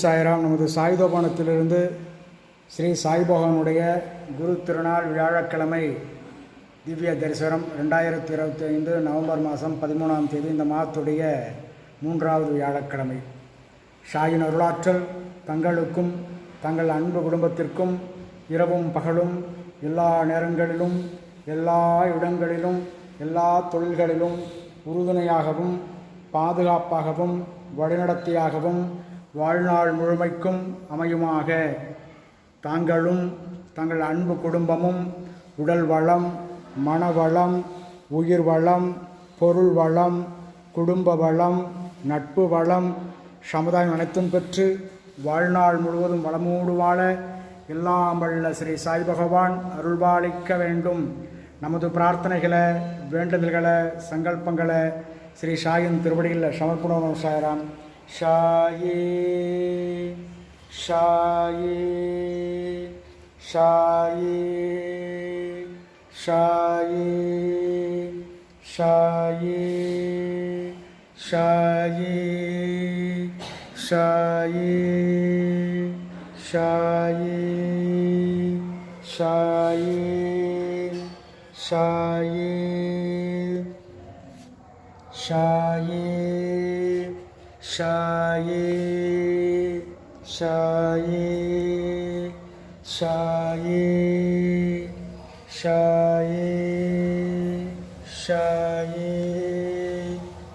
சாய்ராம். நமது சாயுதோபானத்திலிருந்து ஸ்ரீ சாய்பகவானுடைய குரு திருநாள் வியாழக்கிழமை திவ்ய தரிசனம் 2025 நவம்பர் மாதம் 13ஆம் தேதி. இந்த மாதத்துடைய 3வது வியாழக்கிழமை. ஷாயின் அருளாற்றல் தங்களுக்கும் தங்கள் அன்பு குடும்பத்திற்கும் இரவும் பகலும் எல்லா நேரங்களிலும் எல்லா இடங்களிலும் எல்லா தொழில்களிலும் உறுதுணையாகவும் பாதுகாப்பாகவும் வழிநடத்தியாகவும் வாழ்நாள் முழுமைக்கும் அமையுமாக. தாங்களும் தங்கள் அன்பு குடும்பமும் உடல் வளம், மனவளம், உயிர் வளம், பொருள் வளம், குடும்ப வளம், நட்பு வளம், சமுதாயம் அனைத்தும் பெற்று வாழ்நாள் முழுவதும் வளமோடு வாழ எல்லாம் வல்ல ஸ்ரீ சாய் பகவான் அருள்பாலிக்க வேண்டும். நமது பிரார்த்தனைகளை, வேண்டுதல்களை, சங்கல்பங்களை ஸ்ரீ சாயின் திருவடிகளில் சமர்ப்பணம். சாய்ராம். ஷாயே ஷாயே ஷாயே ஷாயே ஷாயே ஷாயே ஷாயே ஷாயே ஷாயே ஷாயே ஷாயே ஷாயே ஷாயே ஷாயே ஷாயே ஷாயே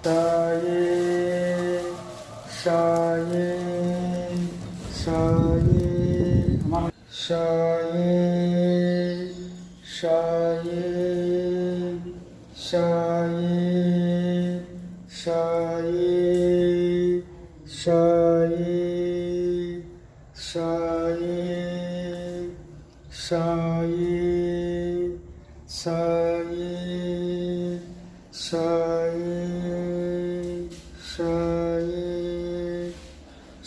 தாயே ஷாயே ஷாயே ஷாயே ஷாயே ஷாயே ஷாயே ஷாயே ஷாயே ஷாயே ஷாயே ஷாயே ஷாயே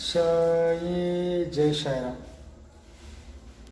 ஷாயே. ஜெய் சாய்ராம்.